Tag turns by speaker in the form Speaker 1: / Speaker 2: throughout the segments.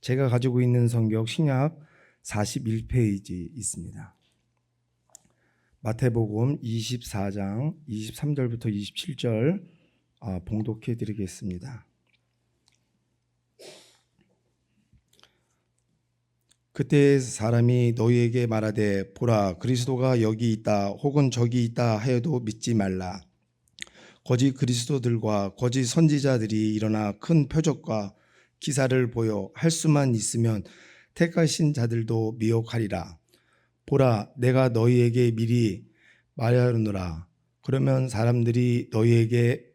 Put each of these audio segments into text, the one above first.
Speaker 1: 제가 가지고 있는 성경 신약 41페이지 있습니다. 마태복음 24장 23절부터 27절 봉독해 드리겠습니다. 그때 사람이 너희에게 말하되 보라 그리스도가 여기 있다 혹은 저기 있다 하여도 믿지 말라. 거짓 그리스도들과 거짓 선지자들이 일어나 큰 표적과 기사를 보여 할 수만 있으면 택하신 자들도 미혹하리라. 보라 내가 너희에게 미리 말하노라. 그러면 사람들이 너희에게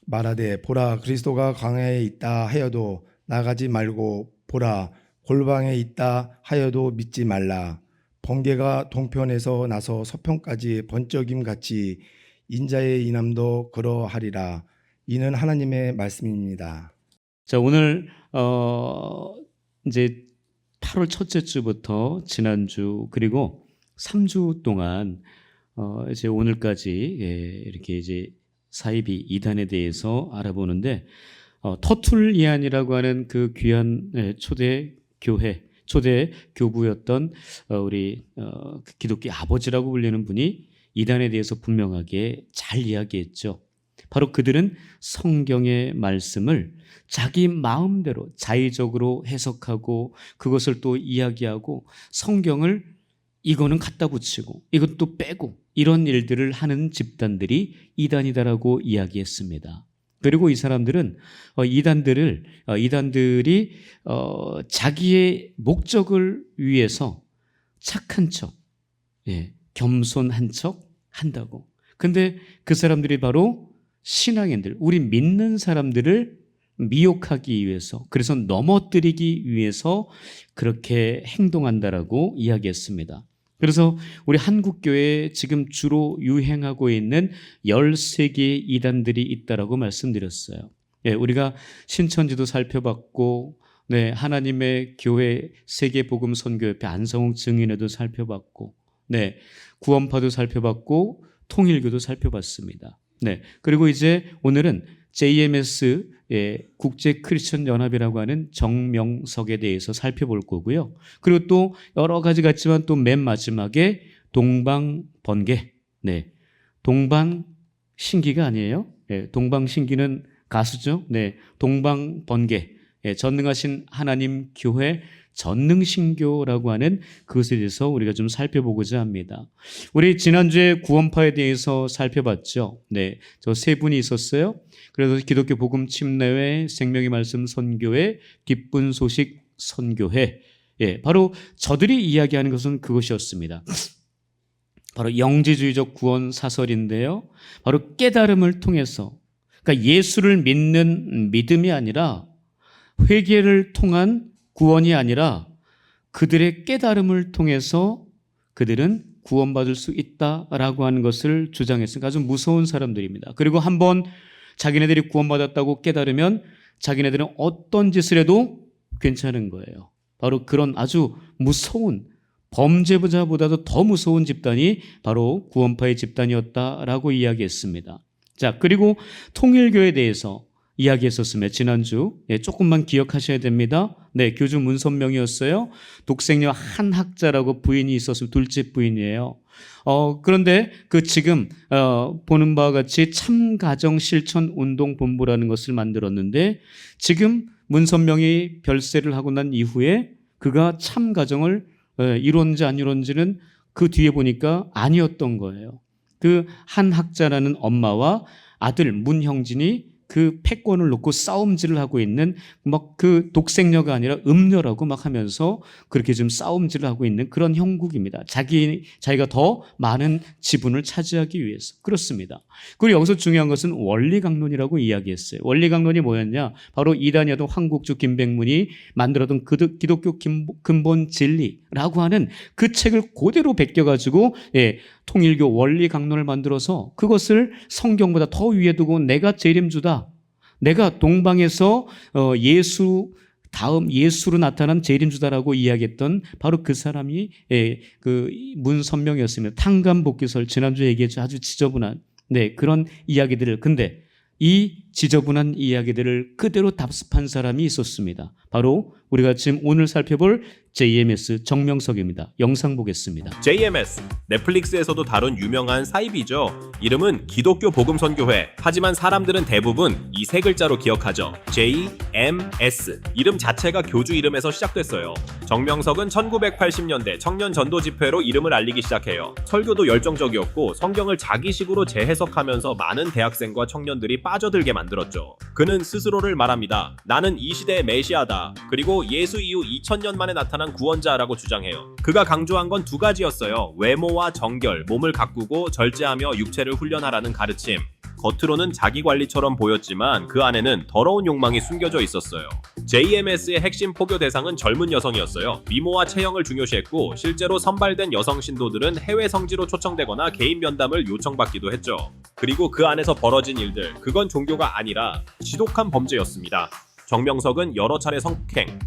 Speaker 1: 말하되 보라 그리스도가 광야에 있다 하여도 나가지 말고 보라 골방에 있다 하여도 믿지 말라. 번개가 동편에서 나서 서편까지 번쩍임 같이 인자의 인함도 그러하리라. 이는 하나님의 말씀입니다.
Speaker 2: 자, 오늘 이제 8월 첫째 주부터 지난주 그리고 3주 동안 이제 오늘까지 이렇게 이제 사이비 이단에 대해서 알아보는데 터툴리안이라고 하는 그 귀한 초대 교회, 초대 교부였던 우리 기독교 아버지라고 불리는 분이 이단에 대해서 분명하게 잘 이야기했죠. 바로 그들은 성경의 말씀을 자기 마음대로 자의적으로 해석하고 그것을 또 이야기하고 성경을 이거는 갖다 붙이고 이것도 빼고 이런 일들을 하는 집단들이 이단이다라고 이야기했습니다. 그리고 이 사람들은 이단들이 자기의 목적을 위해서 착한 척, 겸손한 척 한다고. 근데 그 사람들이 바로 신앙인들, 우리 믿는 사람들을 미혹하기 위해서, 그래서 넘어뜨리기 위해서 그렇게 행동한다라고 이야기했습니다. 그래서 우리 한국교회에 지금 주로 유행하고 있는 13개의 이단들이 있다라고 말씀드렸어요. 우리가 신천지도 살펴봤고, 하나님의 교회 세계복음선교협회 안성욱 증인회도 살펴봤고, 구원파도 살펴봤고, 통일교도 살펴봤습니다. 그리고 이제 오늘은 JMS 국제 크리스천 연합이라고 하는 정명석에 대해서 살펴볼 거고요. 그리고 또 여러 가지 같지만 또 맨 마지막에 동방번개. 동방신기가 아니에요. 동방신기는 가수죠. 동방번개. 전능하신 하나님 교회 전능신교라고 하는 그것에 대해서 우리가 좀 살펴보고자 합니다. 우리 지난주에 구원파에 대해서 살펴봤죠. 저 세 분이 있었어요. 그래서 기독교 복음 침례회, 생명의 말씀 선교회, 기쁜 소식 선교회. 바로 저들이 이야기하는 것은 그것이었습니다. 바로 영지주의적 구원 사설인데요. 바로 깨달음을 통해서, 그러니까 예수를 믿는 믿음이 아니라 회개를 통한 구원이 아니라 그들의 깨달음을 통해서 그들은 구원받을 수 있다라고 하는 것을 주장했으니까 아주 무서운 사람들입니다. 그리고 한번 자기네들이 구원받았다고 깨달으면 자기네들은 어떤 짓을 해도 괜찮은 거예요. 바로 그런 아주 무서운 범죄자보다도 더 무서운 집단이 바로 구원파의 집단이었다라고 이야기했습니다. 자, 그리고 통일교에 대해서 이야기했었으면 지난주 조금만 기억하셔야 됩니다. 교주 문선명이었어요. 독생녀 한학자라고 부인이 있었으면 둘째 부인이에요. 그런데 그 지금 보는 바와 같이 참가정실천운동본부라는 것을 만들었는데 지금 문선명이 별세를 하고 난 이후에 그가 참가정을 이뤘는지 안 이뤘는지는 그 뒤에 보니까 아니었던 거예요. 그 한학자라는 엄마와 아들 문형진이 그 패권을 놓고 싸움질을 하고 있는 막 그 독생녀가 아니라 음녀라고 막 하면서 그렇게 좀 싸움질을 하고 있는 그런 형국입니다. 자기가 더 많은 지분을 차지하기 위해서. 그렇습니다. 그리고 여기서 중요한 것은 원리강론이라고 이야기했어요. 원리강론이 뭐였냐? 바로 이단이었던 황국주 김백문이 만들었던 기독교 근본 진리라고 하는 그 책을 그대로 베껴가지고 통일교 원리강론을 만들어서 그것을 성경보다 더 위에 두고 내가 재림주다. 내가 동방에서 다음 예수로 나타난 재림주다라고 이야기했던 바로 그 사람이 그 문선명이었습니다. 탕감복귀설 지난주에 얘기했죠. 아주 지저분한 그런 이야기들을. 근데 이 지저분한 이야기들을 그대로 답습한 사람이 있었습니다. 바로 우리가 지금 오늘 살펴볼 JMS 정명석입니다. 영상 보겠습니다.
Speaker 3: JMS, 넷플릭스에서도 다룬 유명한 사이비죠. 이름은 기독교 복음선교회. 하지만 사람들은 대부분 이 세 글자로 기억하죠. JMS. 이름 자체가 교주 이름에서 시작됐어요. 정명석은 1980년대 청년 전도 집회로 이름을 알리기 시작해요. 설교도 열정적이었고 성경을 자기식으로 재해석하면서 많은 대학생과 청년들이 빠져들게 만들었죠. 그는 스스로를 말합니다. 나는 이 시대의 메시아다. 그리고 예수 이후 2000년 만에 나타난 구원자라고 주장해요. 그가 강조한 건 두 가지였어요. 외모와 정결, 몸을 가꾸고 절제하며 육체를 훈련하라는 가르침. 겉으로는 자기관리처럼 보였지만 그 안에는 더러운 욕망이 숨겨져 있었어요. JMS의 핵심 포교 대상은 젊은 여성이었어요. 미모와 체형을 중요시했고 실제로 선발된 여성 신도들은 해외 성지로 초청되거나 개인 면담을 요청받기도 했죠. 그리고 그 안에서 벌어진 일들, 그건 종교가 아니라 지독한 범죄였습니다. 정명석은 여러 차례 성폭행,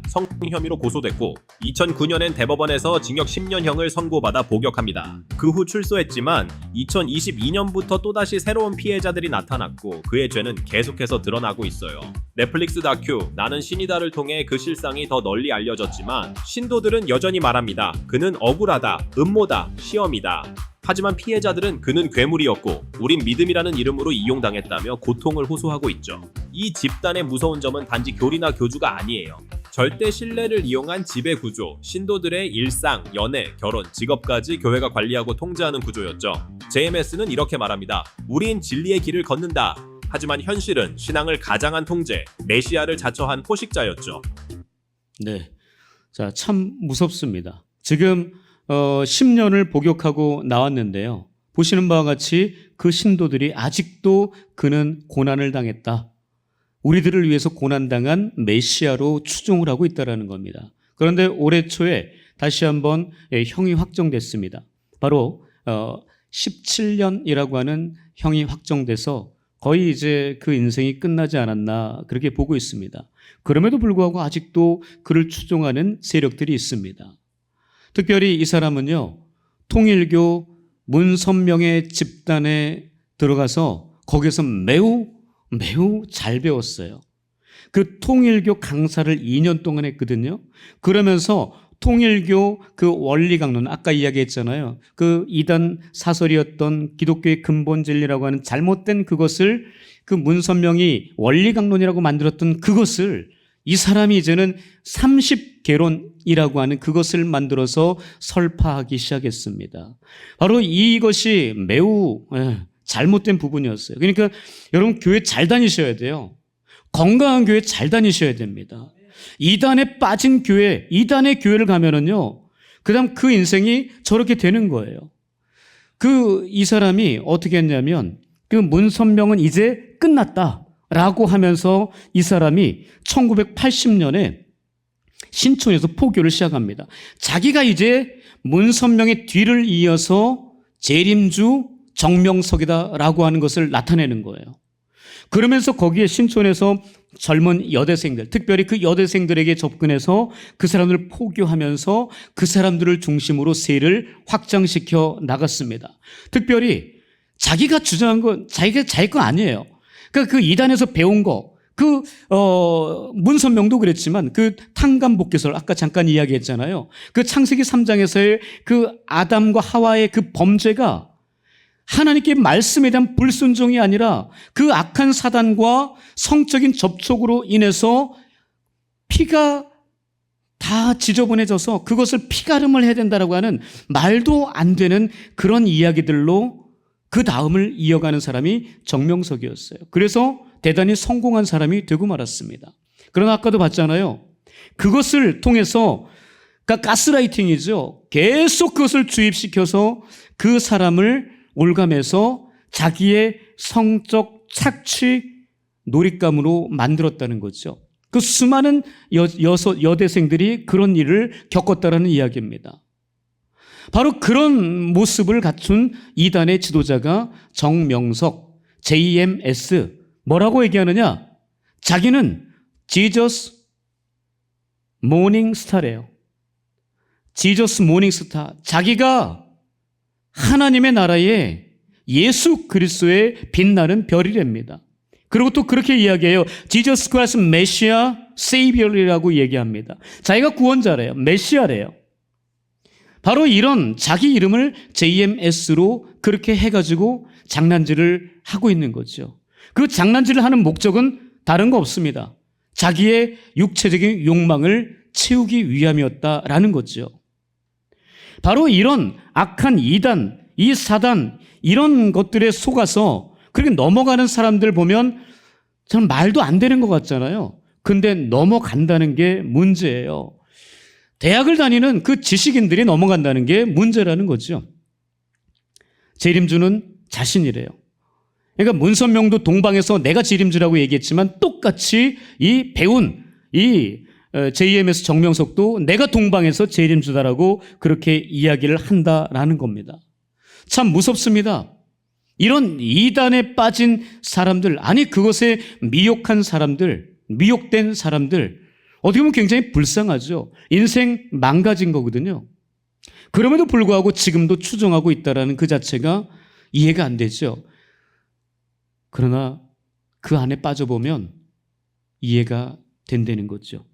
Speaker 3: 성추행 혐의로 고소됐고 2009년엔 대법원에서 징역 10년형을 선고받아 복역합니다. 그 후 출소했지만 2022년부터 또다시 새로운 피해자들이 나타났고 그의 죄는 계속해서 드러나고 있어요. 넷플릭스 다큐 나는 신이다를 통해 그 실상이 더 널리 알려졌지만 신도들은 여전히 말합니다. 그는 억울하다, 음모다, 시험이다. 하지만 피해자들은 그는 괴물이었고 우린 믿음이라는 이름으로 이용당했다며 고통을 호소하고 있죠. 이 집단의 무서운 점은 단지 교리나 교주가 아니에요. 절대 신뢰를 이용한 지배 구조, 신도들의 일상, 연애, 결혼, 직업까지 교회가 관리하고 통제하는 구조였죠. JMS는 이렇게 말합니다. 우린 진리의 길을 걷는다. 하지만 현실은 신앙을 가장한 통제, 메시아를 자처한 포식자였죠.
Speaker 2: 네, 자, 참 무섭습니다. 지금 10년을 복역하고 나왔는데요. 보시는 바와 같이 그 신도들이 아직도 그는 고난을 당했다. 우리들을 위해서 고난당한 메시아로 추종을 하고 있다는 겁니다. 그런데 올해 초에 다시 한번 형이 확정됐습니다. 바로 17년이라고 하는 형이 확정돼서 거의 이제 그 인생이 끝나지 않았나 그렇게 보고 있습니다. 그럼에도 불구하고 아직도 그를 추종하는 세력들이 있습니다. 특별히 이 사람은요, 통일교 문선명의 집단에 들어가서 거기서 매우 잘 배웠어요. 그 통일교 강사를 2년 동안 했거든요. 그러면서 통일교 그 원리 강론, 아까 이야기했잖아요. 그 이단 사설이었던 기독교의 근본 진리라고 하는 잘못된 그것을 그 문선명이 원리 강론이라고 만들었던 그것을 이 사람이 이제는 30개론이라고 하는 그것을 만들어서 설파하기 시작했습니다. 바로 이것이 매우 잘못된 부분이었어요. 그러니까 여러분 교회 잘 다니셔야 돼요. 건강한 교회 잘 다니셔야 됩니다. 이단에 빠진 교회, 이단의 교회를 가면은요, 그다음 그 인생이 저렇게 되는 거예요. 이 사람이 어떻게 했냐면 그 문선명은 이제 끝났다. 라고 하면서 이 사람이 1980년에 신촌에서 포교를 시작합니다. 자기가 이제 문선명의 뒤를 이어서 재림주 정명석이다라고 하는 것을 나타내는 거예요. 그러면서 거기에 신촌에서 젊은 여대생들, 특별히 그 여대생들에게 접근해서 그 사람들을 포교하면서 그 사람들을 중심으로 세를 확장시켜 나갔습니다. 특별히 자기가 주장한 건 자기 거 아니에요. 그러니까 그 이단에서 배운 거, 문선명도 그랬지만 그 탕감복개설 아까 잠깐 이야기했잖아요. 그 창세기 3장에서의 그 아담과 하와의 그 범죄가 하나님께 말씀에 대한 불순종이 아니라 그 악한 사단과 성적인 접촉으로 인해서 피가 다 지저분해져서 그것을 피가름을 해야 된다라고 하는 말도 안 되는 그런 이야기들로 그 다음을 이어가는 사람이 정명석이었어요. 그래서 대단히 성공한 사람이 되고 말았습니다. 그러나 아까도 봤잖아요. 그것을 통해서 그러니까 가스라이팅이죠. 계속 그것을 주입시켜서 그 사람을 올감해서 자기의 성적 착취 놀잇감으로 만들었다는 거죠. 그 수많은 여대생들이 그런 일을 겪었다라는 이야기입니다. 바로 그런 모습을 갖춘 이단의 지도자가 정명석, JMS, 뭐라고 얘기하느냐? 자기는 지저스 모닝 스타래요. 지저스 모닝 스타. 자기가 하나님의 나라에 예수 그리스도의 빛나는 별이랍니다. 그리고 또 그렇게 이야기해요. Jesus Christ Messiah Savior이라고 얘기합니다. 자기가 구원자래요. 메시아래요. 바로 이런 자기 이름을 JMS로 그렇게 해가지고 장난질을 하고 있는 거죠. 그 장난질을 하는 목적은 다른 거 없습니다. 자기의 육체적인 욕망을 채우기 위함이었다라는 거죠. 바로 이런 악한 이단, 이 사단, 이런 것들에 속아서 그렇게 넘어가는 사람들 보면 저는 말도 안 되는 것 같잖아요. 근데 넘어간다는 게 문제예요. 대학을 다니는 그 지식인들이 넘어간다는 게 문제라는 거죠. 재림주는 자신이래요. 그러니까 문선명도 동방에서 내가 재림주라고 얘기했지만 똑같이 이 배운 이 JMS 정명석도 내가 동방에서 재림주다라고 그렇게 이야기를 한다라는 겁니다. 참 무섭습니다. 이런 이단에 빠진 사람들, 아니 그것에 미혹한 사람들, 미혹된 사람들, 어떻게 보면 굉장히 불쌍하죠. 인생 망가진 거거든요. 그럼에도 불구하고 지금도 추종하고 있다는 그 자체가 이해가 안 되죠. 그러나 그 안에 빠져보면 이해가 된다는 거죠.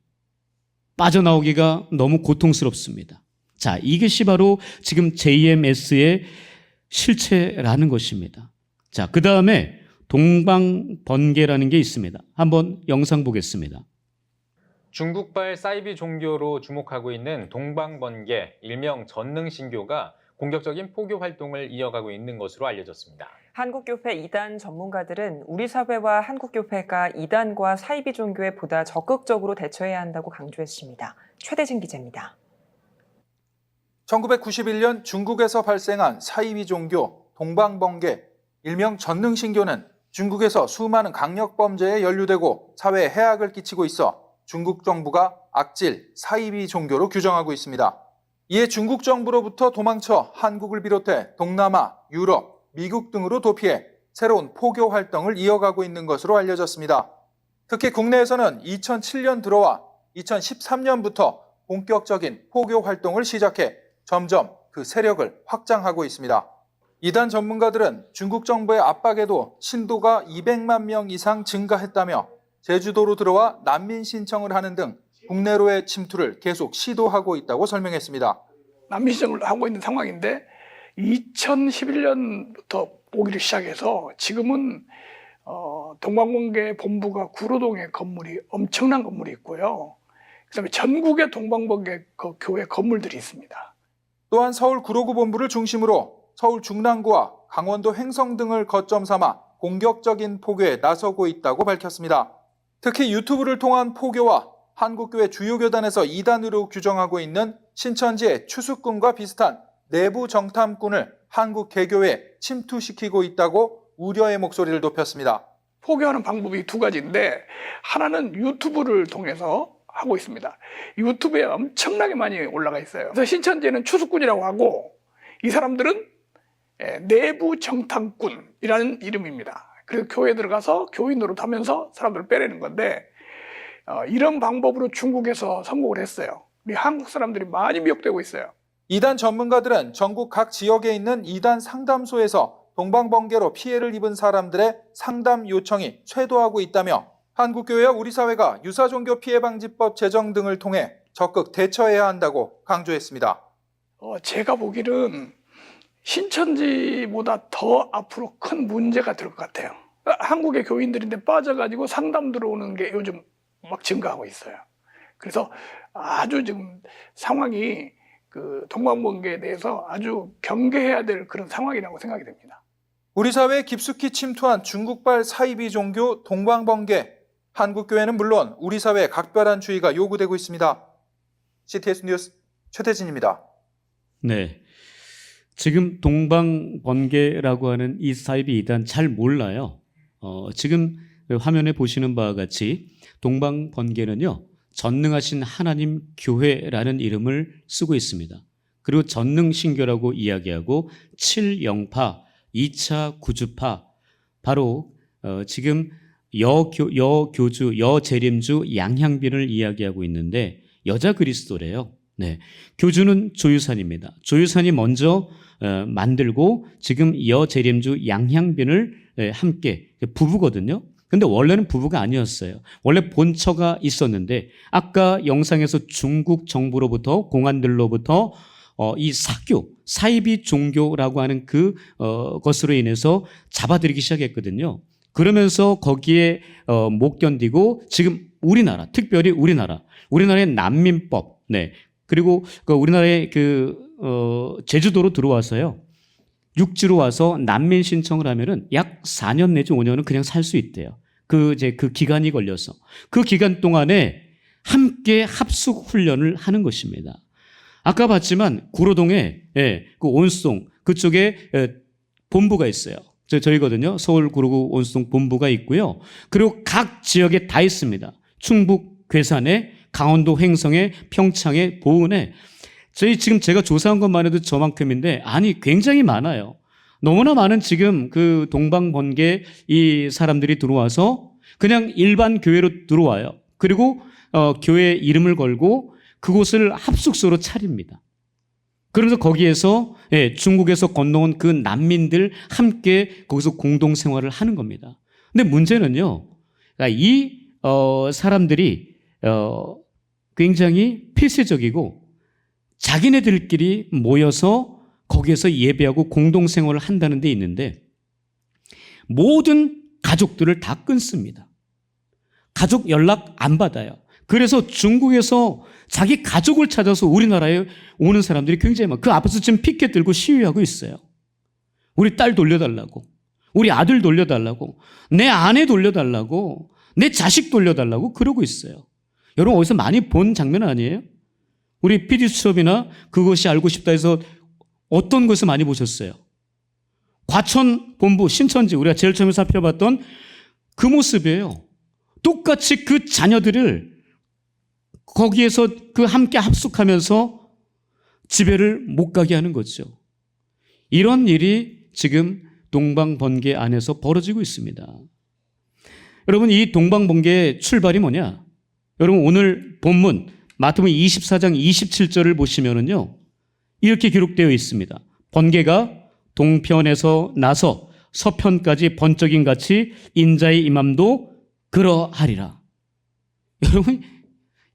Speaker 2: 빠져나오기가 너무 고통스럽습니다. 자, 이것이 바로 지금 JMS의 실체라는 것입니다. 자, 그 다음에 동방번개라는 게 있습니다. 한번 영상 보겠습니다.
Speaker 4: 중국발 사이비 종교로 주목하고 있는 동방번개, 일명 전능신교가 공격적인 포교 활동을 이어가고 있는 것으로 알려졌습니다.
Speaker 5: 한국교회 이단 전문가들은 우리 사회와 한국교회가 이단과 사이비 종교에 보다 적극적으로 대처해야 한다고 강조했습니다. 최대진 기자입니다.
Speaker 6: 1991년 중국에서 발생한 사이비 종교 동방번개, 일명 전능신교는 중국에서 수많은 강력범죄에 연루되고 사회에 해악을 끼치고 있어 중국 정부가 악질 사이비 종교로 규정하고 있습니다. 이에 중국 정부로부터 도망쳐 한국을 비롯해 동남아, 유럽, 미국 등으로 도피해 새로운 포교 활동을 이어가고 있는 것으로 알려졌습니다. 특히 국내에서는 2007년 들어와 2013년부터 본격적인 포교 활동을 시작해 점점 그 세력을 확장하고 있습니다. 이단 전문가들은 중국 정부의 압박에도 신도가 200만 명 이상 증가했다며 제주도로 들어와 난민 신청을 하는 등 국내로의 침투를 계속 시도하고 있다고 설명했습니다.
Speaker 7: 난민 신청을 하고 있는 상황인데 2011년부터 오기를 시작해서 지금은 동방번개 본부가 구로동에 건물이 엄청난 건물이 있고요. 그다음에 전국에 동방번개 교회 건물들이 있습니다.
Speaker 6: 또한 서울 구로구 본부를 중심으로 서울 중랑구와 강원도 횡성 등을 거점 삼아 공격적인 포교에 나서고 있다고 밝혔습니다. 특히 유튜브를 통한 포교와 한국교회 주요 교단에서 이단으로 규정하고 있는 신천지의 추수꾼과 비슷한 내부 정탐꾼을 한국 개교에 침투시키고 있다고 우려의 목소리를 높였습니다.
Speaker 7: 포교하는 방법이 두 가지인데 하나는 유튜브를 통해서 하고 있습니다. 유튜브에 엄청나게 많이 올라가 있어요. 그래서 신천지는 추수꾼이라고 하고 이 사람들은 내부 정탐꾼이라는 이름입니다. 그래서 교회에 들어가서 교인 노릇하면서 사람들을 빼내는 건데 이런 방법으로 중국에서 성공을 했어요. 우리 한국 사람들이 많이 미혹되고 있어요.
Speaker 6: 이단 전문가들은 전국 각 지역에 있는 이단 상담소에서 동방번개로 피해를 입은 사람들의 상담 요청이 쇄도하고 있다며 한국교회와 우리 사회가 유사종교 피해방지법 제정 등을 통해 적극 대처해야 한다고 강조했습니다.
Speaker 7: 제가 보기는 신천지보다 더 앞으로 큰 문제가 될 것 같아요. 한국의 교인들인데 빠져가지고 상담 들어오는 게 요즘 막 증가하고 있어요. 그래서 아주 지금 상황이 그 동방번개에 대해서 아주 경계해야 될 그런 상황이라고 생각이 됩니다.
Speaker 6: 우리 사회에 깊숙이 침투한 중국발 사이비 종교 동방번개. 한국교회는 물론 우리 사회에 각별한 주의가 요구되고 있습니다. CTS 뉴스 최태진입니다.
Speaker 2: 네, 지금 동방번개라고 하는 이 사이비 이단 잘 몰라요. 지금 화면에 보시는 바와 같이 동방번개는요, 전능하신 하나님 교회라는 이름을 쓰고 있습니다. 그리고 전능신교라고 이야기하고 7영파, 2차 구주파, 바로 지금 여교주, 여재림주, 양향빈을 이야기하고 있는데 여자 그리스도래요. 네, 교주는 조유산입니다. 조유산이 먼저 만들고 지금 여재림주, 양향빈을 함께 부부거든요. 근데 원래는 부부가 아니었어요. 원래 본처가 있었는데 아까 영상에서 중국 정부로부터 공안들로부터 이 사교, 사이비 종교라고 하는 것으로 인해서 잡아들이기 시작했거든요. 그러면서 거기에 못 견디고 지금 우리나라, 특별히 우리나라의 난민법, 네. 그리고 우리나라의 제주도로 들어와서요. 육지로 와서 난민 신청을 하면은 약 4년 내지 5년은 그냥 살 수 있대요. 그 기간이 걸려서. 그 기간 동안에 함께 합숙 훈련을 하는 것입니다. 아까 봤지만 구로동에 그 온송 그쪽에 본부가 있어요. 저희거든요. 서울 구로구 온송 본부가 있고요. 그리고 각 지역에 다 있습니다. 충북 괴산에, 강원도 횡성에, 평창에, 보은에. 지금 제가 조사한 것만 해도 저만큼인데 아니 굉장히 많아요. 너무나 많은 지금 그 동방번개 이 사람들이 들어와서 그냥 일반 교회로 들어와요. 그리고 교회 이름을 걸고 그곳을 합숙소로 차립니다. 그래서 거기에서 중국에서 건너온 그 난민들 함께 거기서 공동생활을 하는 겁니다. 근데 문제는요. 그러니까 이 사람들이 굉장히 폐쇄적이고 자기네들끼리 모여서 거기에서 예배하고 공동생활을 한다는 데 있는데 모든 가족들을 다 끊습니다. 가족 연락 안 받아요. 그래서 중국에서 자기 가족을 찾아서 우리나라에 오는 사람들이 굉장히 많아요. 그 앞에서 지금 피켓 들고 시위하고 있어요. 우리 딸 돌려달라고, 우리 아들 돌려달라고, 내 아내 돌려달라고, 내 자식 돌려달라고 그러고 있어요. 여러분 어디서 많이 본 장면 아니에요? 우리 PD 수첩이나 그것이 알고 싶다 해서 어떤 것을 많이 보셨어요? 과천 본부 신천지 우리가 제일 처음에 살펴봤던 그 모습이에요. 똑같이 그 자녀들을 거기에서 함께 합숙하면서 집에를 못 가게 하는 거죠. 이런 일이 지금 동방번개 안에서 벌어지고 있습니다. 여러분 이 동방번개의 출발이 뭐냐? 여러분 오늘 본문 마태복음 24장 27절을 보시면은요. 이렇게 기록되어 있습니다. 번개가 동편에서 나서 서편까지 번쩍임 같이 인자의 임함도 그러하리라. 여러분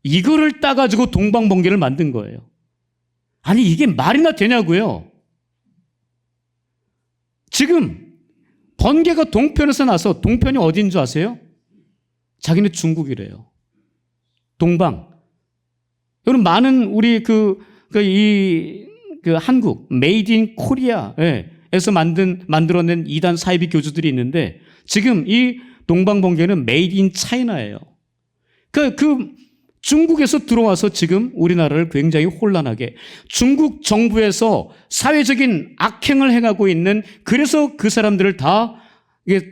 Speaker 2: 이거를 따가지고 동방번개를 만든 거예요. 아니 이게 말이나 되냐고요. 지금 번개가 동편에서 나서 동편이 어딘 줄 아세요? 자기네 중국이래요. 동방. 여러분 많은 우리 한국 메이드 인 코리아에서 만들어낸 이단 사이비 교주들이 있는데 지금 이 동방번개는 메이드 인 차이나예요. 그 중국에서 들어와서 지금 우리나라를 굉장히 혼란하게 중국 정부에서 사회적인 악행을 행하고 있는 그래서 그 사람들을 다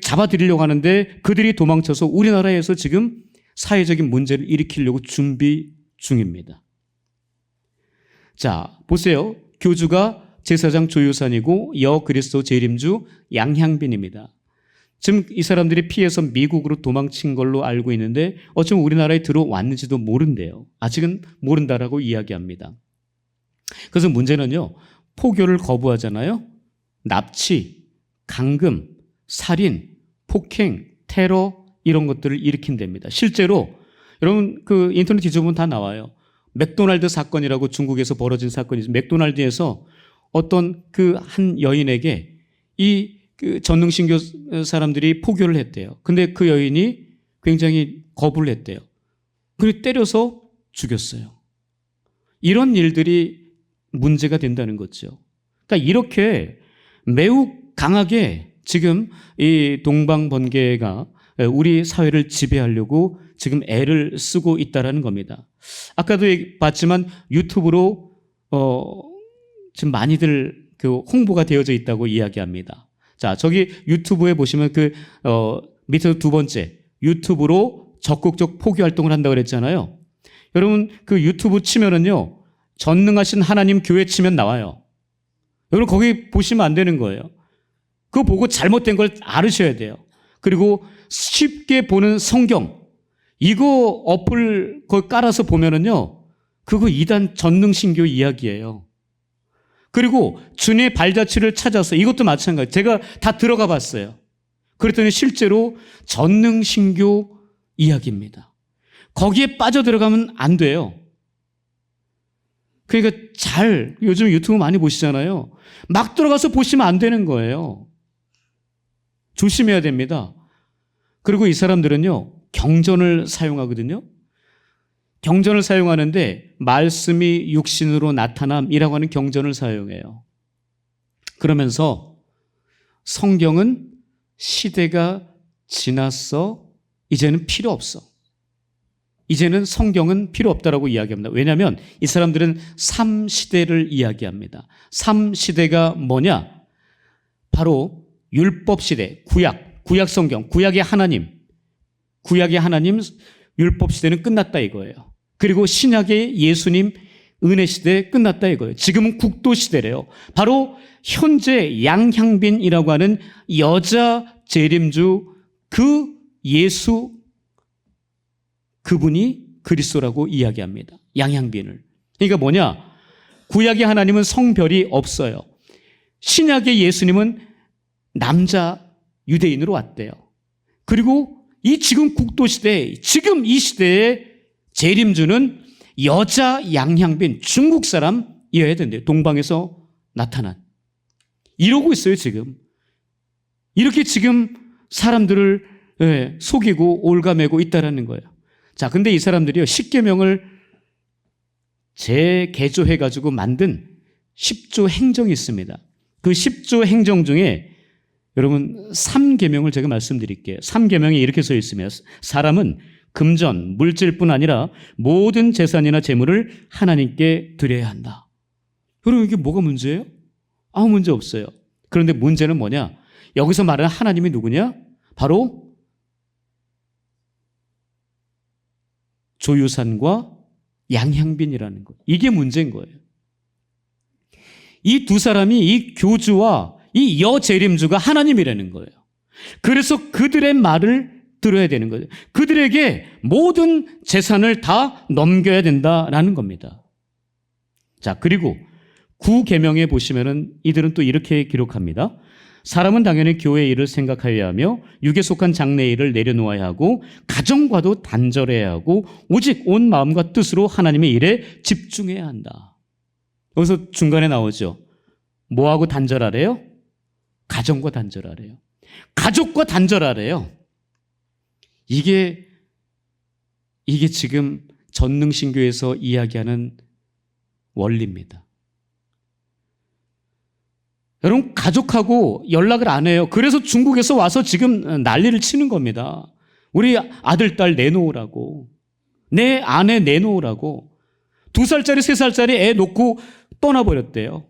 Speaker 2: 잡아들이려고 하는데 그들이 도망쳐서 우리나라에서 지금 사회적인 문제를 일으키려고 준비 중입니다. 자, 보세요. 교주가 제사장 조유산이고 여그리스도 재림주 양향빈입니다. 지금 이 사람들이 피해서 미국으로 도망친 걸로 알고 있는데 어쩌면 우리나라에 들어왔는지도 모른대요. 아직은 모른다라고 이야기합니다. 그래서 문제는요. 포교를 거부하잖아요. 납치, 강금, 살인, 폭행, 테러 이런 것들을 일으킨답니다. 실제로 여러분 그 인터넷 뒤져보면 다 나와요. 맥도날드 사건이라고 중국에서 벌어진 사건이 있어요. 맥도날드에서 어떤 그 한 여인에게 그 전능신교 사람들이 포교를 했대요. 근데 그 여인이 굉장히 거부를 했대요. 그리고 때려서 죽였어요. 이런 일들이 문제가 된다는 거죠. 그러니까 이렇게 매우 강하게 지금 이 동방번개가 우리 사회를 지배하려고 지금 애를 쓰고 있다는 겁니다. 아까도 봤지만 유튜브로 지금 많이들 홍보가 되어져 있다고 이야기합니다. 자, 저기 유튜브에 보시면 밑에서 두 번째 유튜브로 적극적 포교 활동을 한다고 그랬잖아요. 여러분 그 유튜브 치면은요. 전능하신 하나님 교회 치면 나와요. 여러분 거기 보시면 안 되는 거예요. 그거 보고 잘못된 걸 알으셔야 돼요. 그리고 쉽게 보는 성경 이거 어플 거 깔아서 보면은요. 그거 이단 전능신교 이야기예요. 그리고 주님의 발자취를 찾아서 이것도 마찬가지. 제가 다 들어가 봤어요. 그랬더니 실제로 전능신교 이야기입니다. 거기에 빠져들어가면 안 돼요. 그러니까 요즘 유튜브 많이 보시잖아요. 막 들어가서 보시면 안 되는 거예요. 조심해야 됩니다. 그리고 이 사람들은요, 경전을 사용하거든요. 경전을 사용하는데 말씀이 육신으로 나타남이라고 하는 경전을 사용해요. 그러면서 성경은 시대가 지났어. 이제는 필요 없어. 이제는 성경은 필요 없다라고 이야기합니다. 왜냐하면 이 사람들은 3시대를 이야기합니다. 3시대가 뭐냐? 바로 율법 시대, 구약 성경, 구약의 하나님, 율법 시대는 끝났다 이거예요. 그리고 신약의 예수님 은혜 시대 끝났다 이거예요. 지금은 국도 시대래요. 바로 현재 양향빈이라고 하는 여자 재림주 그 예수 그분이 그리스도라고 이야기합니다. 양향빈을. 그러니까 뭐냐? 구약의 하나님은 성별이 없어요. 신약의 예수님은 남자 유대인으로 왔대요. 그리고 이 지금 국도 시대, 지금 이 시대의 재림주는 여자 양향빈 중국 사람이어야 된대요. 동방에서 나타난. 이러고 있어요, 지금. 이렇게 지금 사람들을 속이고 올가매고 있다라는 거예요. 자, 근데 이 사람들이요, 십계명을 재개조해가지고 만든 10조 행정이 있습니다. 그 10조 행정 중에 여러분 3계명을 제가 말씀드릴게요. 3계명에 이렇게 써 있으며 사람은 금전, 물질뿐 아니라 모든 재산이나 재물을 하나님께 드려야 한다. 여러분 이게 뭐가 문제예요? 아무 문제 없어요. 그런데 문제는 뭐냐? 여기서 말하는 하나님이 누구냐? 바로 조유산과 양향빈이라는 거예요. 이게 문제인 거예요. 이 두 사람이 이 교주와 이 여재림주가 하나님이라는 거예요. 그래서 그들의 말을 들어야 되는 거예요. 그들에게 모든 재산을 다 넘겨야 된다라는 겁니다. 자, 그리고 9계명에 보시면은 이들은 또 이렇게 기록합니다. 사람은 당연히 교회의 일을 생각하여야 하며 육에 속한 장래의 일을 내려놓아야 하고 가정과도 단절해야 하고 오직 온 마음과 뜻으로 하나님의 일에 집중해야 한다. 여기서 중간에 나오죠. 뭐하고 단절하래요? 가정과 단절하래요. 가족과 단절하래요. 이게 지금 전능신교에서 이야기하는 원리입니다. 여러분 가족하고 연락을 안 해요. 그래서 중국에서 와서 지금 난리를 치는 겁니다. 우리 아들, 딸 내놓으라고. 내 아내 내놓으라고. 2살짜리, 3살짜리 애 놓고 떠나버렸대요.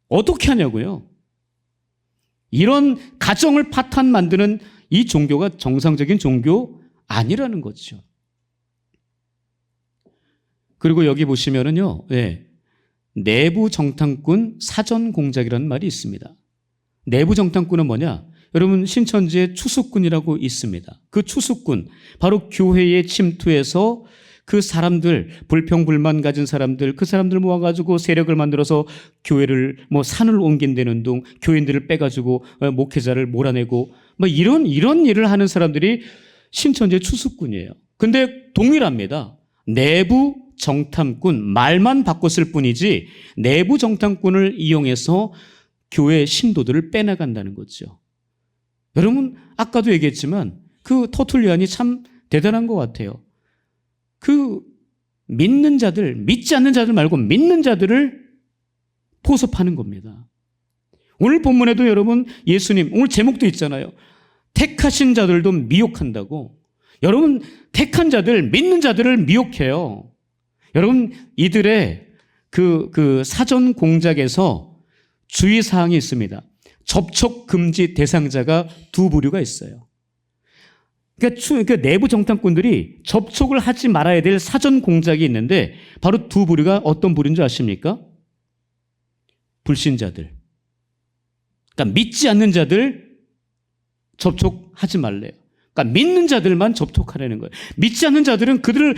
Speaker 2: 어떻게 하냐고요. 이런 가정을 파탄 만드는 이 종교가 정상적인 종교 아니라는 거죠. 그리고 여기 보시면은요. 내부 정탐꾼 사전 공작이라는 말이 있습니다. 내부 정탐꾼은 뭐냐? 여러분 신천지에 추수꾼이라고 있습니다. 그 추수꾼 바로 교회에 침투해서 그 사람들 불평불만 가진 사람들 그 사람들 모아가지고 세력을 만들어서 교회를 산을 옮긴다는 둥 교인들을 빼가지고 목회자를 몰아내고 이런 일을 하는 사람들이 신천지의 추수꾼이에요. 근데 동일합니다. 내부 정탐꾼 말만 바꿨을 뿐이지 내부 정탐꾼을 이용해서 교회 신도들을 빼나간다는 거죠. 여러분 아까도 얘기했지만 그 터툴리안이 참 대단한 것 같아요. 그 믿는 자들, 믿지 않는 자들 말고 믿는 자들을 포섭하는 겁니다. 오늘 본문에도 여러분 예수님 오늘 제목도 있잖아요. 택하신 자들도 미혹한다고. 여러분 택한 자들, 믿는 자들을 미혹해요. 여러분 이들의 그 사전 공작에서 주의사항이 있습니다. 접촉 금지 대상자가 2부류가 있어요. 그러니까 내부 정탐꾼들이 접촉을 하지 말아야 될 사전 공작이 있는데 바로 2부류가 어떤 부류인 줄 아십니까? 불신자들. 그러니까 믿지 않는 자들 접촉하지 말래요. 그러니까 믿는 자들만 접촉하려는 거예요. 믿지 않는 자들은 그들을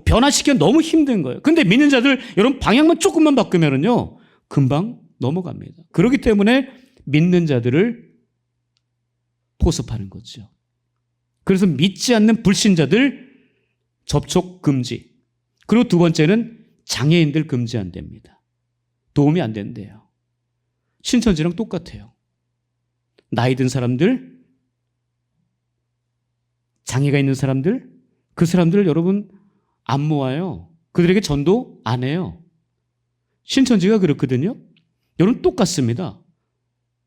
Speaker 2: 변화시키기 너무 힘든 거예요. 근데 믿는 자들 여러분 방향만 조금만 바꾸면은요 금방 넘어갑니다. 그렇기 때문에 믿는 자들을 포섭하는 거죠. 그래서 믿지 않는 불신자들 접촉 금지. 그리고 두 번째는 장애인들 금지 안 됩니다. 도움이 안 된대요. 신천지랑 똑같아요. 나이 든 사람들, 장애가 있는 사람들, 그 사람들을 여러분 안 모아요. 그들에게 전도 안 해요. 신천지가 그렇거든요. 여러분 똑같습니다.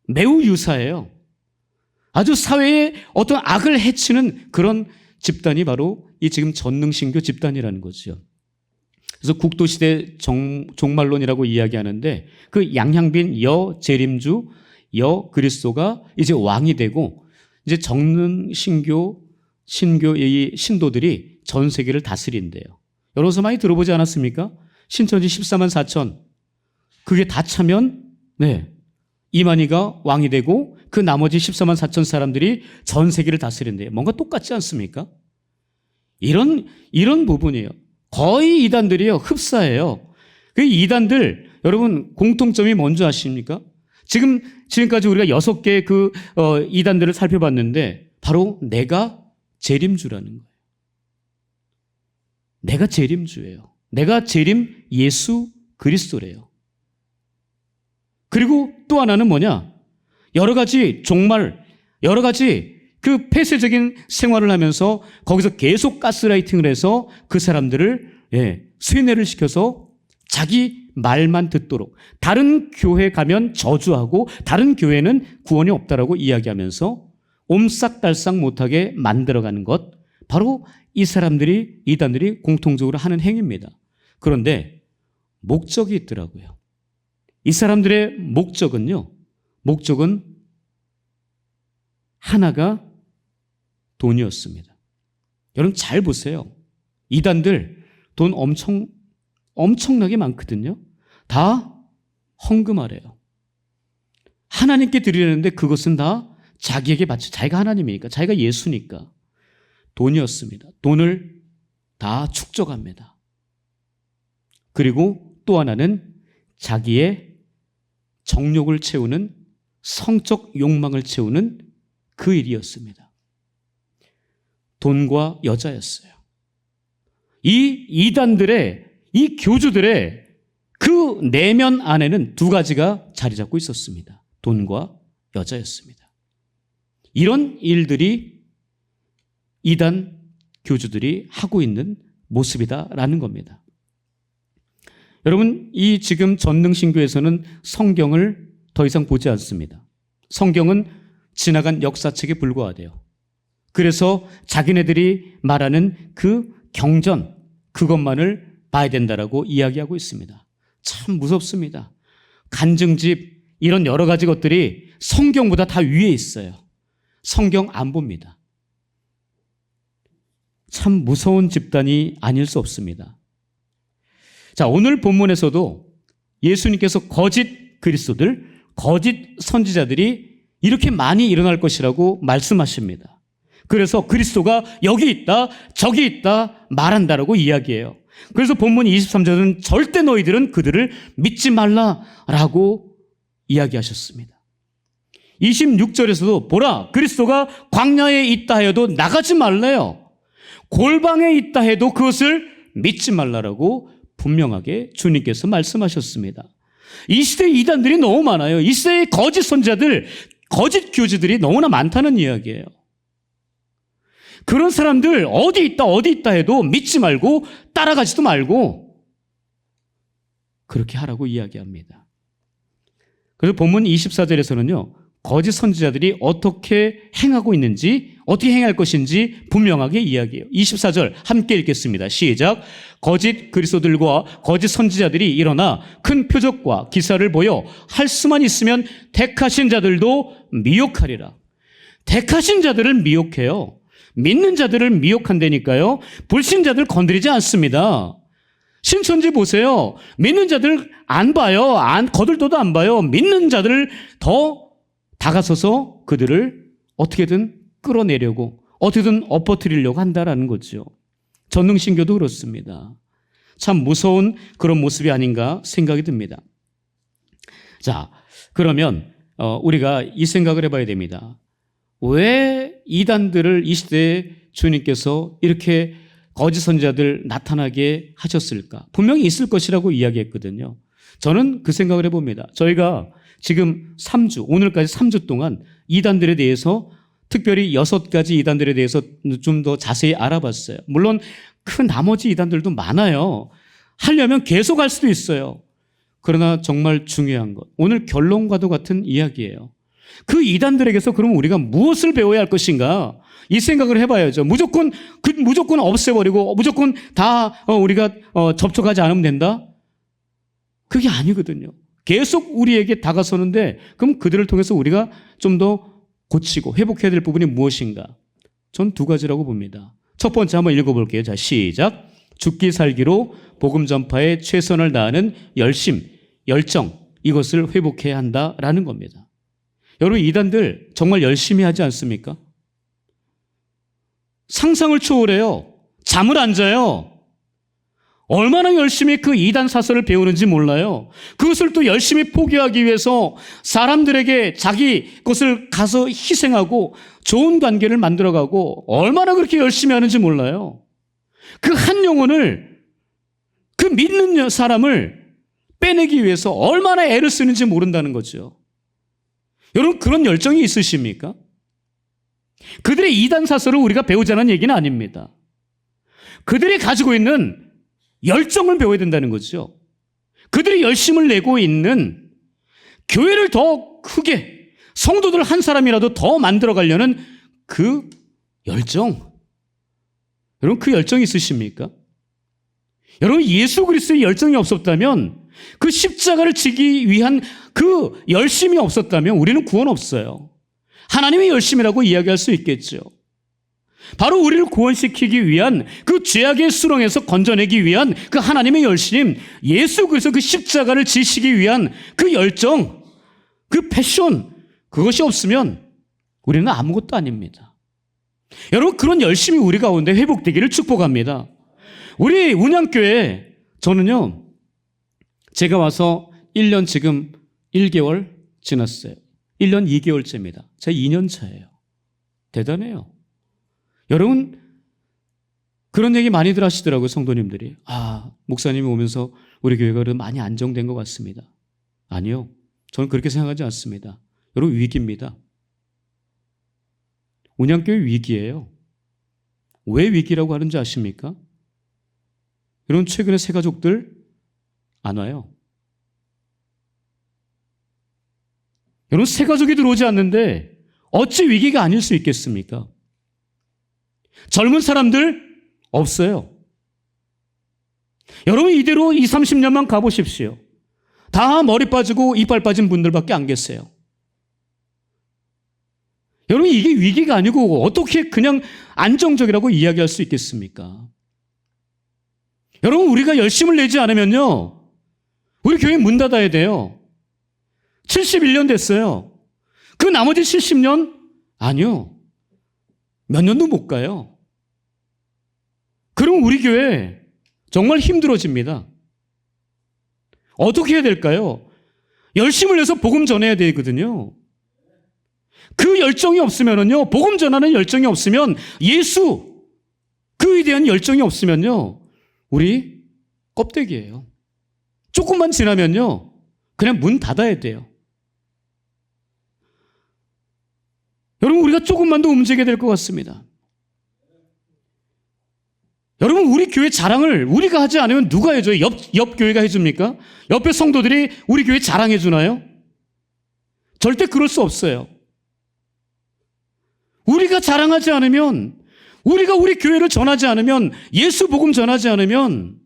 Speaker 2: 매우 유사해요. 아주 사회에 어떤 악을 해치는 그런 집단이 바로 이 지금 전능신교 집단이라는 거죠. 그래서 국도시대 종말론이라고 이야기하는데 그 양향빈 여재림주 여그리스도가 이제 왕이 되고 이제 전능신교 신교의 신도들이 전 세계를 다스린대요. 여러분 많이 들어보지 않았습니까? 신천지 14만 4천 그게 다 차면 이만희가 왕이 되고 그 나머지 14만 4천 사람들이 전 세계를 다스린대요. 뭔가 똑같지 않습니까? 이런 부분이에요. 거의 이단들이요. 흡사해요. 그 이단들 여러분 공통점이 뭔지 아십니까? 지금까지 우리가 6개의 그 이단들을 살펴봤는데 바로 내가 재림주라는 거예요. 내가 재림주예요. 내가 재림 예수 그리스도래요. 그리고 또 하나는 뭐냐? 여러 가지 종말, 여러 가지 그 폐쇄적인 생활을 하면서 거기서 계속 가스라이팅을 해서 그 사람들을 쇠뇌를 시켜서 자기 말만 듣도록 다른 교회 가면 저주하고 다른 교회는 구원이 없다라고 이야기하면서 옴싹달싹 못하게 만들어가는 것 바로 이 사람들이 이단들이 공통적으로 하는 행위입니다. 그런데 목적이 있더라고요. 이 사람들의 목적은 하나가 돈이었습니다. 여러분 잘 보세요. 이단들 돈 엄청나게 많거든요. 다 헌금하래요. 하나님께 드리려는데 그것은 다 자기에게 바쳐. 자기가 하나님이니까, 자기가 예수니까. 돈이었습니다. 돈을 다 축적합니다. 그리고 또 하나는 자기의 정욕을 채우는 성적 욕망을 채우는 그 일이었습니다. 돈과 여자였어요. 이 이단들의, 이 교주들의 그 내면 안에는 두 가지가 자리 잡고 있었습니다. 돈과 여자였습니다. 이런 일들이 이단 교주들이 하고 있는 모습이다라는 겁니다. 여러분, 이 지금 전능신교에서는 성경을 더 이상 보지 않습니다. 성경은 지나간 역사책에 불과하대요. 그래서 자기네들이 말하는 그 경전, 그것만을 봐야 된다라고 이야기하고 있습니다. 참 무섭습니다. 간증집, 이런 여러 가지 것들이 성경보다 다 위에 있어요. 성경 안 봅니다. 참 무서운 집단이 아닐 수 없습니다. 자, 오늘 본문에서도 예수님께서 거짓 그리스도들, 거짓 선지자들이 이렇게 많이 일어날 것이라고 말씀하십니다. 그래서 그리스도가 여기 있다, 저기 있다 말한다라고 이야기해요. 그래서 본문 23절은 절대 너희들은 그들을 믿지 말라라고 이야기하셨습니다. 26절에서도 보라, 그리스도가 광야에 있다 해도 나가지 말래요. 골방에 있다 해도 그것을 믿지 말라라고 분명하게 주님께서 말씀하셨습니다. 이 시대에 이단들이 너무 많아요. 이 시대에 거짓 선지자들, 거짓 교주들이 너무나 많다는 이야기예요. 그런 사람들 어디 있다 해도 믿지 말고 따라가지도 말고 그렇게 하라고 이야기합니다. 그래서 본문 24절에서는요. 거짓 선지자들이 어떻게 행하고 있는지, 어떻게 행할 것인지 분명하게 이야기해요. 24절 함께 읽겠습니다. 시작. 거짓 그리스도들과 거짓 선지자들이 일어나 큰 표적과 기사를 보여 할 수만 있으면 택하신 자들도 미혹하리라. 택하신 자들을 미혹해요. 믿는 자들을 미혹한다니까요. 불신자들 건드리지 않습니다. 신천지 보세요. 믿는 자들 안 봐요. 거들떠도 안 봐요. 믿는 자들을 더 다가서서 그들을 어떻게든 끌어내려고, 어떻게든 엎어뜨리려고 한다라는 거죠. 전능신교도 그렇습니다. 참 무서운 그런 모습이 아닌가 생각이 듭니다. 자, 그러면 우리가 이 생각을 해봐야 됩니다. 왜 이단들을 이 시대에 주님께서 이렇게 거짓 선지자들 나타나게 하셨을까? 분명히 있을 것이라고 이야기했거든요. 저는 그 생각을 해봅니다. 저희가 지금 3주, 오늘까지 3주 동안 이단들에 대해서 특별히 6가지 이단들에 대해서 좀 더 자세히 알아봤어요. 물론 그 나머지 이단들도 많아요. 하려면 계속 할 수도 있어요. 그러나 정말 중요한 것, 오늘 결론과도 같은 이야기예요. 그 이단들에게서 그럼 우리가 무엇을 배워야 할 것인가? 이 생각을 해봐야죠. 무조건 없애버리고 무조건 다 우리가 접촉하지 않으면 된다? 그게 아니거든요. 계속 우리에게 다가서는데 그럼 그들을 통해서 우리가 좀 더 고치고 회복해야 될 부분이 무엇인가? 전 2가지라고 봅니다. 첫 번째 한번 읽어볼게요. 자, 시작. 죽기 살기로 복음 전파에 최선을 다하는 열심, 열정, 이것을 회복해야 한다라는 겁니다. 여러분, 이단들 정말 열심히 하지 않습니까? 상상을 초월해요. 잠을 안 자요. 얼마나 열심히 그 이단 사설을 배우는지 몰라요. 그것을 또 열심히 포기하기 위해서 사람들에게 자기 것을 가서 희생하고 좋은 관계를 만들어가고 얼마나 그렇게 열심히 하는지 몰라요. 그 한 영혼을, 그 믿는 사람을 빼내기 위해서 얼마나 애를 쓰는지 모른다는 거죠. 여러분, 그런 열정이 있으십니까? 그들의 이단 사설을 우리가 배우자는 얘기는 아닙니다. 그들이 가지고 있는 열정을 배워야 된다는 거죠. 그들이 열심을 내고 있는 교회를 더 크게, 성도들 한 사람이라도 더 만들어가려는 그 열정. 여러분, 그 열정이 있으십니까? 여러분, 예수 그리스도의 열정이 없었다면, 그 십자가를 지기 위한 그 열심이 없었다면 우리는 구원 없어요. 하나님의 열심이라고 이야기할 수 있겠죠. 바로 우리를 구원시키기 위한 그 죄악의 수렁에서 건져내기 위한 그 하나님의 열심, 예수 그리스도 그 십자가를 지시기 위한 그 열정, 그 패션, 그것이 없으면 우리는 아무것도 아닙니다. 여러분, 그런 열심이 우리 가운데 회복되기를 축복합니다. 우리 운양교회, 저는요, 제가 와서 1년 지금 1개월 지났어요. 1년 2개월째입니다. 제가 2년 차예요. 대단해요. 여러분, 그런 얘기 많이들 하시더라고요, 성도님들이. 목사님이 오면서 우리 교회가 많이 안정된 것 같습니다. 아니요. 저는 그렇게 생각하지 않습니다. 여러분, 위기입니다. 운양교회 위기예요. 왜 위기라고 하는지 아십니까? 여러분, 최근에 새 가족들 안 와요. 여러분, 새 가족이 들어오지 않는데 어찌 위기가 아닐 수 있겠습니까? 젊은 사람들 없어요. 여러분, 이대로 20, 30년만 가보십시오. 다 머리 빠지고 이빨 빠진 분들밖에 안 계세요. 여러분, 이게 위기가 아니고 어떻게 그냥 안정적이라고 이야기할 수 있겠습니까? 여러분, 우리가 열심을 내지 않으면요, 우리 교회 문 닫아야 돼요. 71년 됐어요. 그 나머지 70년? 아니요. 몇 년도 못 가요. 그럼 우리 교회 정말 힘들어집니다. 어떻게 해야 될까요? 열심을 내서 복음 전해야 되거든요. 그 열정이 없으면요, 복음 전하는 열정이 없으면, 예수, 그에 대한 열정이 없으면요, 우리 껍데기예요. 조금만 지나면요, 그냥 문 닫아야 돼요. 여러분, 우리가 조금만 더 움직여야 될 것 같습니다. 여러분, 우리 교회 자랑을 우리가 하지 않으면 누가 해줘요? 옆 교회가 해줍니까? 옆에 성도들이 우리 교회 자랑해 주나요? 절대 그럴 수 없어요. 우리가 자랑하지 않으면, 우리가 우리 교회를 전하지 않으면, 예수 복음 전하지 않으면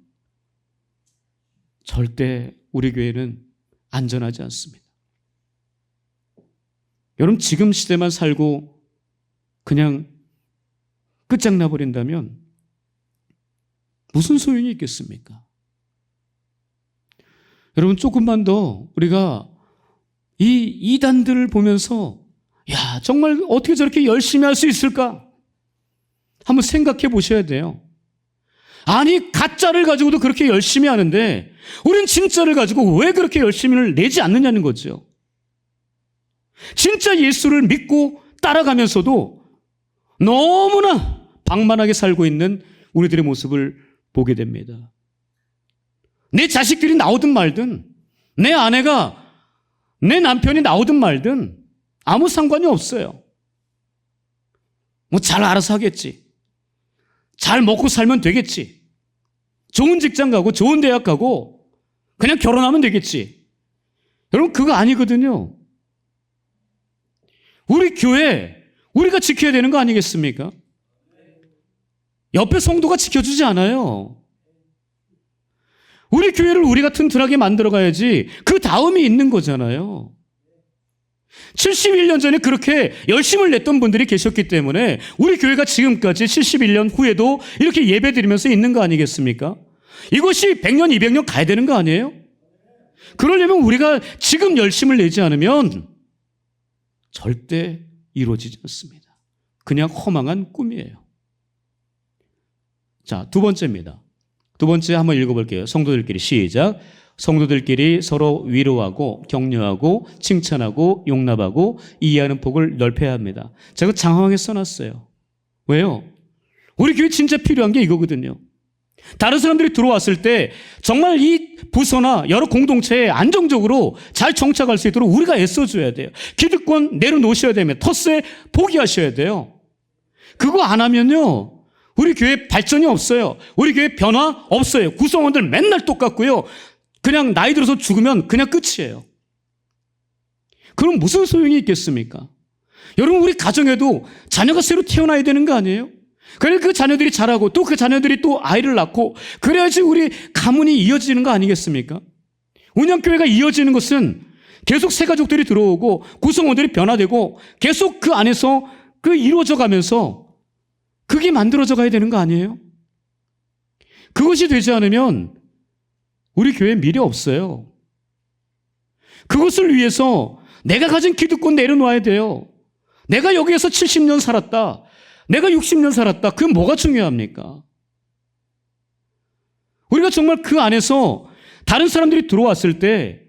Speaker 2: 절대 우리 교회는 안전하지 않습니다. 여러분, 지금 시대만 살고 그냥 끝장나 버린다면 무슨 소용이 있겠습니까? 여러분, 조금만 더 우리가 이 이단들을 보면서, 야, 정말 어떻게 저렇게 열심히 할 수 있을까? 한번 생각해 보셔야 돼요. 아니, 가짜를 가지고도 그렇게 열심히 하는데 우린 진짜를 가지고 왜 그렇게 열심히를 내지 않느냐는 거죠. 진짜 예수를 믿고 따라가면서도 너무나 방만하게 살고 있는 우리들의 모습을 보게 됩니다. 내 자식들이 나오든 말든, 내 아내가, 내 남편이 나오든 말든 아무 상관이 없어요. 뭐 잘 알아서 하겠지. 잘 먹고 살면 되겠지. 좋은 직장 가고 좋은 대학 가고 그냥 결혼하면 되겠지. 여러분, 그거 아니거든요. 우리 교회, 우리가 지켜야 되는 거 아니겠습니까? 옆에 성도가 지켜주지 않아요. 우리 교회를 우리가 튼튼하게 만들어 가야지 그 다음이 있는 거잖아요. 71년 전에 그렇게 열심을 냈던 분들이 계셨기 때문에 우리 교회가 지금까지 71년 후에도 이렇게 예배 드리면서 있는 거 아니겠습니까? 이것이 100년, 200년 가야 되는 거 아니에요? 그러려면 우리가 지금 열심을 내지 않으면 절대 이루어지지 않습니다. 그냥 허망한 꿈이에요. 자, 두 번째입니다. 두 번째 한번 읽어볼게요. 성도들끼리 시작. 성도들끼리 서로 위로하고 격려하고 칭찬하고 용납하고 이해하는 폭을 넓혀야 합니다. 제가 장황하게 써놨어요. 왜요? 우리 교회 진짜 필요한 게 이거거든요. 다른 사람들이 들어왔을 때 정말 이 부서나 여러 공동체에 안정적으로 잘 정착할 수 있도록 우리가 애써줘야 돼요. 기득권 내려놓으셔야 됩니다. 텃세 포기하셔야 돼요. 그거 안 하면요, 우리 교회 발전이 없어요. 우리 교회 변화 없어요. 구성원들 맨날 똑같고요. 그냥 나이 들어서 죽으면 그냥 끝이에요. 그럼 무슨 소용이 있겠습니까? 여러분, 우리 가정에도 자녀가 새로 태어나야 되는 거 아니에요? 그래, 그 자녀들이 자라고 또 그 자녀들이 또 아이를 낳고 그래야지 우리 가문이 이어지는 거 아니겠습니까? 운영교회가 이어지는 것은 계속 새 가족들이 들어오고 구성원들이 변화되고 계속 그 안에서 그 이루어져 가면서 그게 만들어져 가야 되는 거 아니에요? 그것이 되지 않으면 우리 교회에 미래 없어요. 그것을 위해서 내가 가진 기득권 내려놓아야 돼요. 내가 여기에서 70년 살았다. 내가 60년 살았다. 그게 뭐가 중요합니까? 우리가 정말 그 안에서 다른 사람들이 들어왔을 때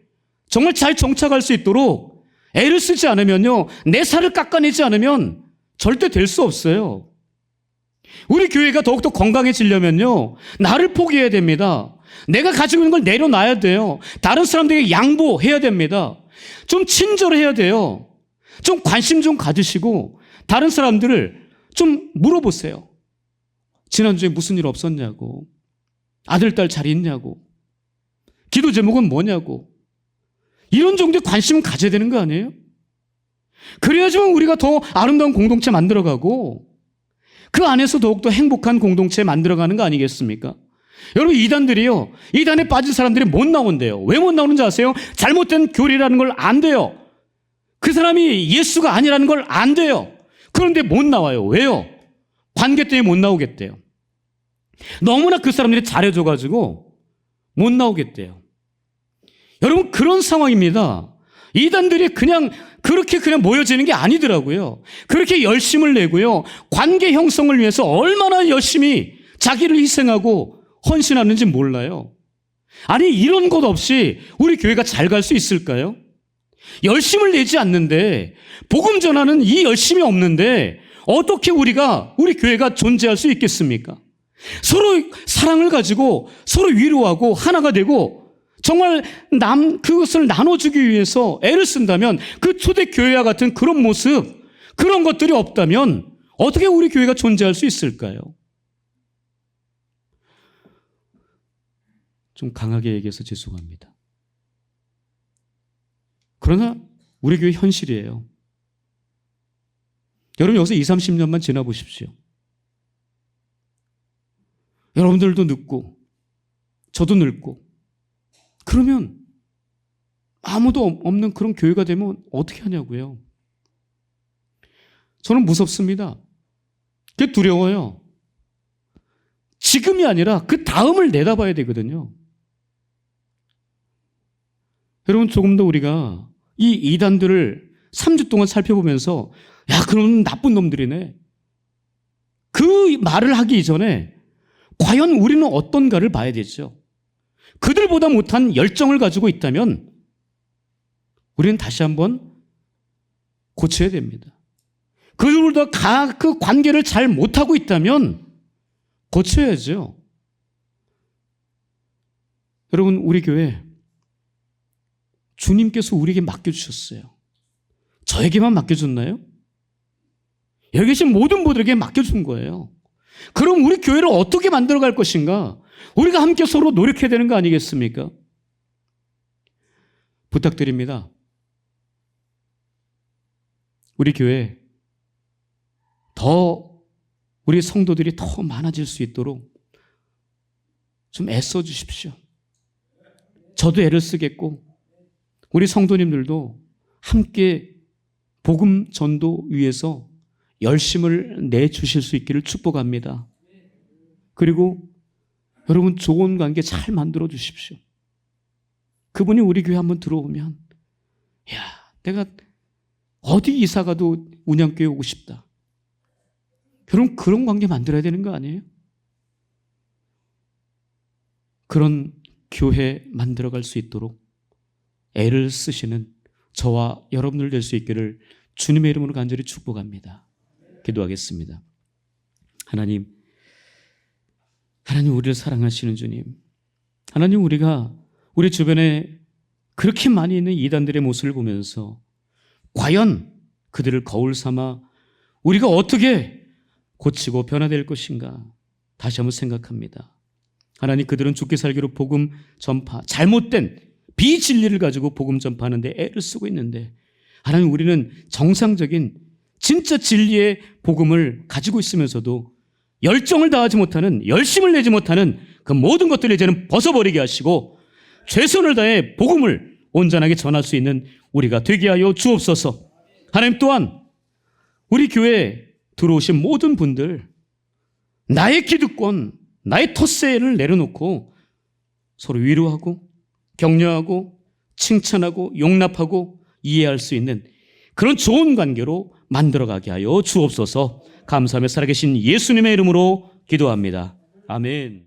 Speaker 2: 정말 잘 정착할 수 있도록 애를 쓰지 않으면요, 내 살을 깎아내지 않으면 절대 될 수 없어요. 우리 교회가 더욱더 건강해지려면요, 나를 포기해야 됩니다. 내가 가지고 있는 걸 내려놔야 돼요. 다른 사람들에게 양보해야 됩니다. 좀 친절해야 돼요. 좀 관심 좀 가지시고 다른 사람들을 좀 물어보세요. 지난주에 무슨 일 없었냐고, 아들, 딸 잘 있냐고, 기도 제목은 뭐냐고, 이런 정도의 관심을 가져야 되는 거 아니에요? 그래야지만 우리가 더 아름다운 공동체 만들어가고 그 안에서 더욱더 행복한 공동체 만들어가는 거 아니겠습니까? 여러분, 이단들이요, 이단에 빠진 사람들이 못 나온대요. 왜 못 나오는지 아세요? 잘못된 교리라는 걸 안 돼요. 그 사람이 예수가 아니라는 걸 안 돼요. 그런데 못 나와요. 왜요? 관계 때문에 못 나오겠대요. 너무나 그 사람들이 잘해줘가지고 못 나오겠대요. 여러분, 그런 상황입니다. 이단들이 그냥 그렇게 그냥 모여지는 게 아니더라고요. 그렇게 열심을 내고요, 관계 형성을 위해서 얼마나 열심히 자기를 희생하고 헌신하는지 몰라요. 아니, 이런 것 없이 우리 교회가 잘 갈 수 있을까요? 열심을 내지 않는데, 복음 전하는 이 열심이 없는데 어떻게 우리 교회가 존재할 수 있겠습니까? 서로 사랑을 가지고 서로 위로하고 하나가 되고 정말 그것을 나눠주기 위해서 애를 쓴다면, 그 초대교회와 같은 그런 모습, 그런 것들이 없다면 어떻게 우리 교회가 존재할 수 있을까요? 좀 강하게 얘기해서 죄송합니다. 그러나 우리 교회 현실이에요. 여러분, 여기서 20, 30년만 지나보십시오. 여러분들도 늙고 저도 늙고 그러면 아무도 없는 그런 교회가 되면 어떻게 하냐고요. 저는 무섭습니다. 그게 두려워요. 지금이 아니라 그 다음을 내다봐야 되거든요. 여러분, 조금 더 우리가 이 이단들을 3주 동안 살펴보면서, 야, 그런 나쁜 놈들이네, 그 말을 하기 이전에 과연 우리는 어떤가를 봐야 되죠. 그들보다 못한 열정을 가지고 있다면 우리는 다시 한번 고쳐야 됩니다. 그들도 그 관계를 잘 못하고 있다면 고쳐야죠. 여러분, 우리 교회 주님께서 우리에게 맡겨주셨어요. 저에게만 맡겨줬나요? 여기 계신 모든 분들에게 맡겨준 거예요. 그럼 우리 교회를 어떻게 만들어갈 것인가? 우리가 함께 서로 노력해야 되는 거 아니겠습니까? 부탁드립니다. 우리 교회 더 우리 성도들이 더 많아질 수 있도록 좀 애써 주십시오. 저도 애를 쓰겠고 우리 성도님들도 함께 복음 전도 위해서 열심을 내주실 수 있기를 축복합니다. 그리고 여러분 좋은 관계 잘 만들어 주십시오. 그분이 우리 교회 한번 들어오면 야, 내가 어디 이사 가도 운양교회 오고 싶다. 여러분 그런 관계 만들어야 되는 거 아니에요? 그런 교회 만들어갈 수 있도록 애를 쓰시는 저와 여러분들 될 수 있기를 주님의 이름으로 간절히 축복합니다. 기도하겠습니다. 하나님 우리를 사랑하시는 주님, 하나님 우리가 우리 주변에 그렇게 많이 있는 이단들의 모습을 보면서 과연 그들을 거울 삼아 우리가 어떻게 고치고 변화될 것인가 다시 한번 생각합니다. 하나님 그들은 죽게 살기로 복음 전파, 잘못된 비진리를 가지고 복음 전파하는데 애를 쓰고 있는데 하나님 우리는 정상적인 진짜 진리의 복음을 가지고 있으면서도 열정을 다하지 못하는, 열심을 내지 못하는 그 모든 것들을 이제는 벗어버리게 하시고 최선을 다해 복음을 온전하게 전할 수 있는 우리가 되게 하여 주옵소서. 하나님 또한 우리 교회에 들어오신 모든 분들 나의 기득권, 나의 텃세를 내려놓고 서로 위로하고 격려하고 칭찬하고 용납하고 이해할 수 있는 그런 좋은 관계로 만들어가게 하여 주옵소서. 감사하며 살아계신 예수님의 이름으로 기도합니다. 아멘.